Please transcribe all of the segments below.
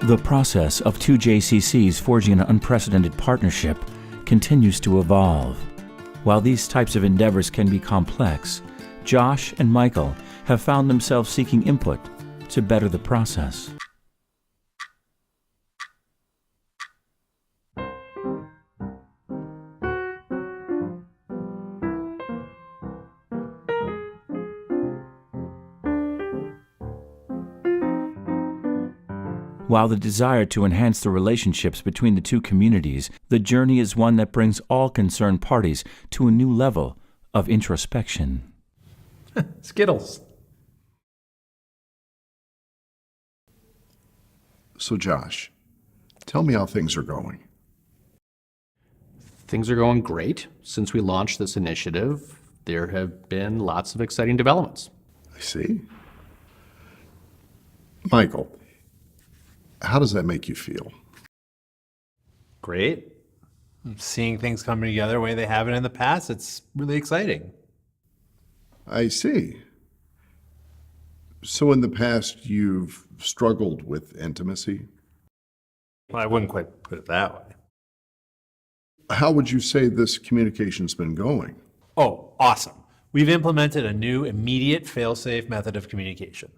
The process of two JCCs forging an unprecedented partnership continues to evolve. While these types of endeavors can be complex, Josh and Michael have found themselves seeking input to better the process. While the desire to enhance the relationships between the two communities, the journey is one that brings all concerned parties to a new level of introspection. Skittles. So Josh, tell me how things are going. Things are going great. Since we launched this initiative, there have been lots of exciting developments. I see. Michael, how does that make you feel? Great. Seeing things coming together the way they haven't in the past, it's really exciting. I see. So in the past, you've struggled with intimacy? Well, I wouldn't quite put it that way. How would you say this communication's been going? Oh, awesome. We've implemented a new immediate fail-safe method of communication.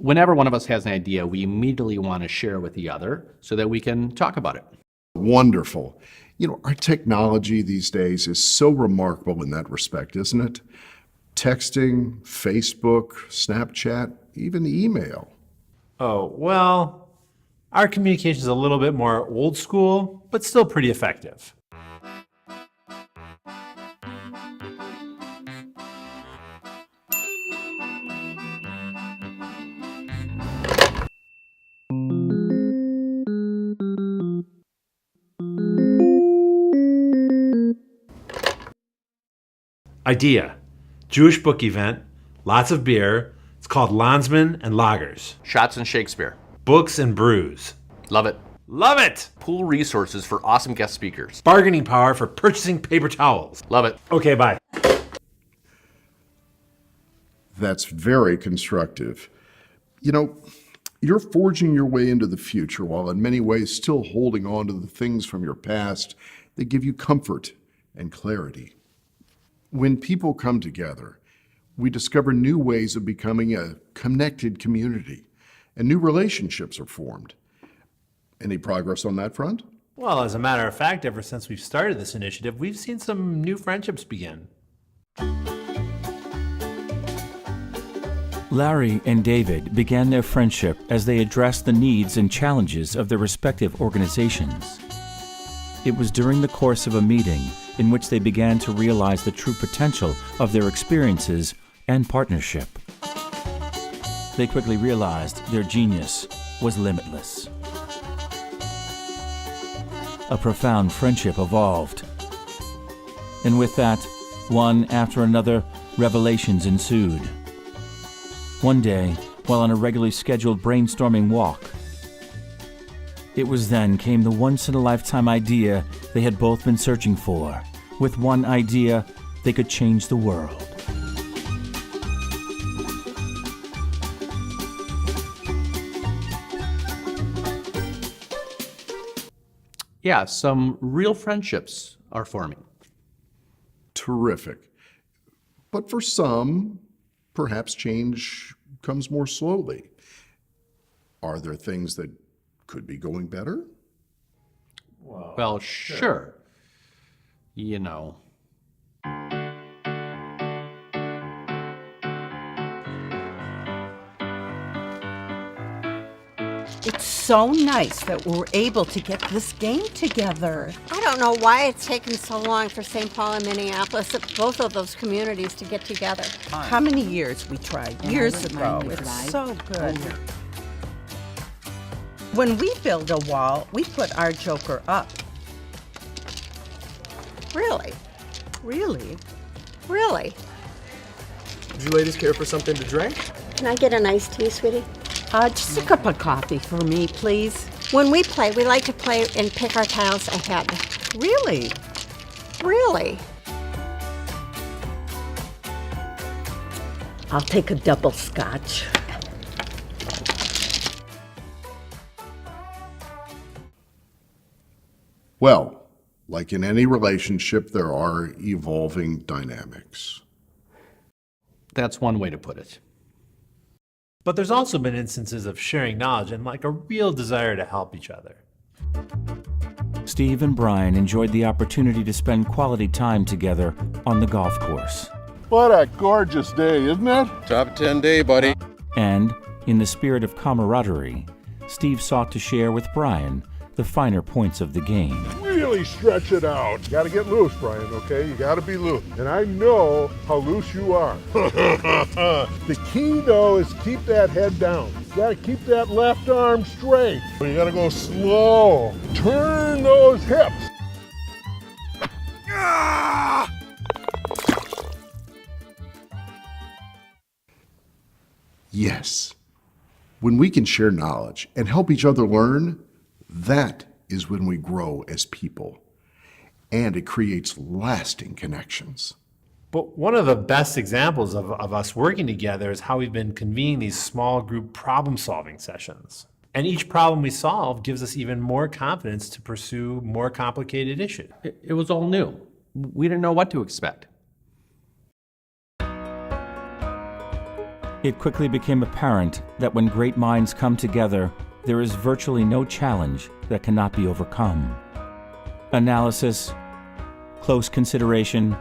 Whenever one of us has an idea, we immediately want to share with the other so that we can talk about it. Wonderful. You know, our technology these days is so remarkable in that respect, isn't it? Texting, Facebook, Snapchat, even email. Oh, well, our communication is a little bit more old school, but still pretty effective. Idea. Jewish book event, lots of beer. It's called Landsman and Lagers. Shots and Shakespeare. Books and brews. Love it. Love it! Pool resources for awesome guest speakers. Bargaining power for purchasing paper towels. Love it. Okay, bye. That's very constructive. You know, you're forging your way into the future while in many ways still holding on to the things from your past that give you comfort and clarity. When people come together, we discover new ways of becoming a connected community, and new relationships are formed. Any progress on that front? Well, as a matter of fact, ever since we've started this initiative, we've seen some new friendships begin. Larry and David began their friendship as they addressed the needs and challenges of their respective organizations. It was during the course of a meeting in which they began to realize the true potential of their experiences and partnership. They quickly realized their genius was limitless. A profound friendship evolved. And with that, one after another, revelations ensued. One day, while on a regularly scheduled brainstorming walk, it was then came the once-in-a-lifetime idea they had both been searching for. With one idea, they could change the world. Yeah, some real friendships are forming. Terrific. But for some, perhaps change comes more slowly. Are there things that could be going better? Well, sure. You know. It's so nice that we're able to get this game together. I don't know why it's taken so long for St. Paul and Minneapolis, both of those communities, to get together. How many years we tried? Years ago. It's so good. When we build a wall, we put our joker up. Really? Really? Really? Would you ladies care for something to drink? Can I get an iced tea, sweetie? Just a cup of coffee for me, please. When we play, we like to play and pick our tiles ahead. Really? Really? I'll take a double scotch. Well, like in any relationship, there are evolving dynamics. That's one way to put it. But there's also been instances of sharing knowledge and like a real desire to help each other. Steve and Brian enjoyed the opportunity to spend quality time together on the golf course. What a gorgeous day, isn't it? Top 10 day, buddy. And, in the spirit of camaraderie, Steve sought to share with Brian the finer points of the game. Really stretch it out. You gotta get loose, Brian, okay? You gotta be loose. And I know how loose you are. The key, though, is keep that head down. You gotta keep that left arm straight. You gotta go slow. Turn those hips. Ah! Yes. When we can share knowledge and help each other learn, that is when we grow as people. And it creates lasting connections. But one of the best examples of us working together is how we've been convening these small group problem-solving sessions. And each problem we solve gives us even more confidence to pursue more complicated issues. It was all new. We didn't know what to expect. It quickly became apparent that when great minds come together, there is virtually no challenge that cannot be overcome. Analysis, close consideration,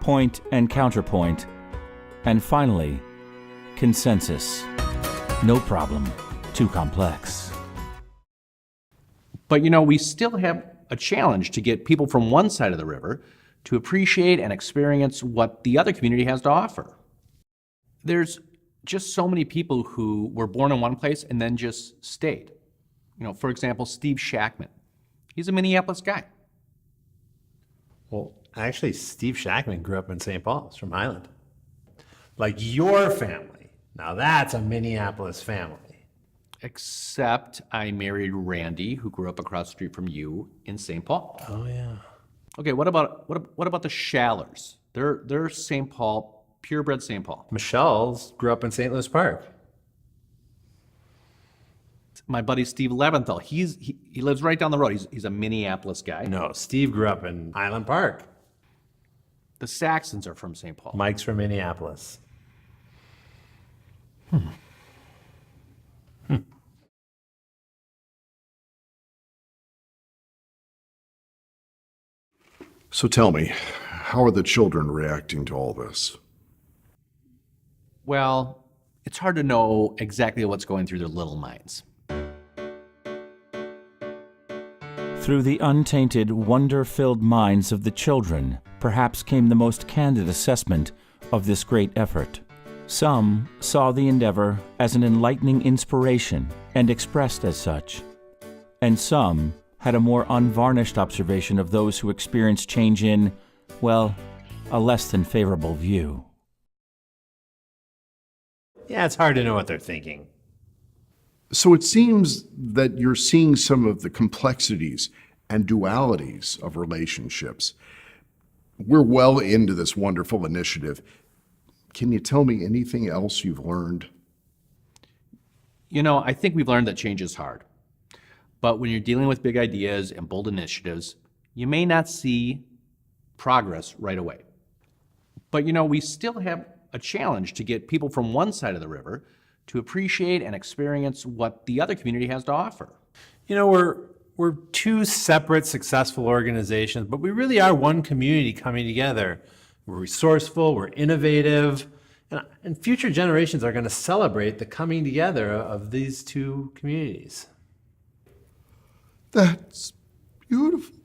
point and counterpoint, and finally, consensus. No problem too complex. But we still have a challenge to get people from one side of the river to appreciate and experience what the other community has to offer. There's just so many people who were born in one place and then just stayed. For example, Steve Shackman. He's a Minneapolis guy. Well, actually, Steve Shackman grew up in St. Paul. He's from Highland. Like your family. Now that's a Minneapolis family. Except I married Randy, who grew up across the street from you in St. Paul. Oh, yeah. Okay, what about the Shallers? They're St. Paul, purebred St. Paul. Michelle's grew up in St. Louis Park. My buddy Steve Leventhal, he lives right down the road. He's a Minneapolis guy. No, Steve grew up in Highland Park. The Saxons are from St. Paul. Mike's from Minneapolis. So tell me, how are the children reacting to all this? Well, it's hard to know exactly what's going through their little minds. Through the untainted, wonder-filled minds of the children, perhaps came the most candid assessment of this great effort. Some saw the endeavor as an enlightening inspiration and expressed as such, and some had a more unvarnished observation of those who experienced change in, well, a less than favorable view. Yeah, it's hard to know what they're thinking. So it seems that you're seeing some of the complexities and dualities of relationships. We're well into this wonderful initiative. Can you tell me anything else you've learned? I think we've learned that change is hard. But when you're dealing with big ideas and bold initiatives, you may not see progress right away. But we still have a challenge to get people from one side of the river to appreciate and experience what the other community has to offer. We're two separate successful organizations, but we really are one community coming together. We're resourceful, we're innovative, and future generations are going to celebrate the coming together of these two communities. That's beautiful.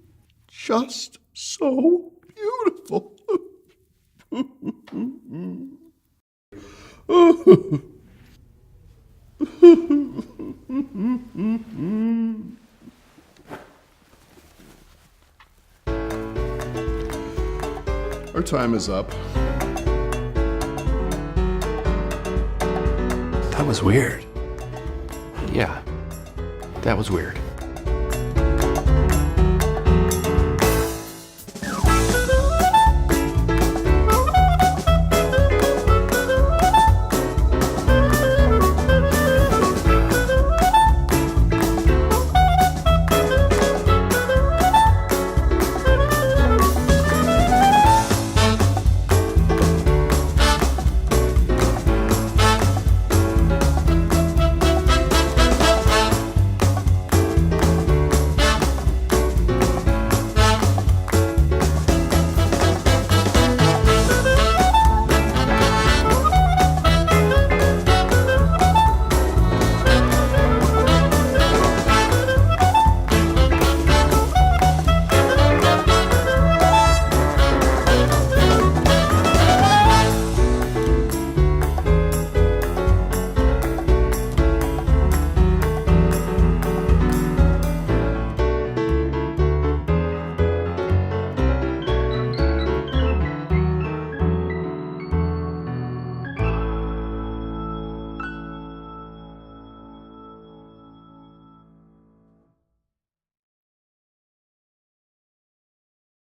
Just so beautiful. Our time is up. That was weird. Yeah, that was weird.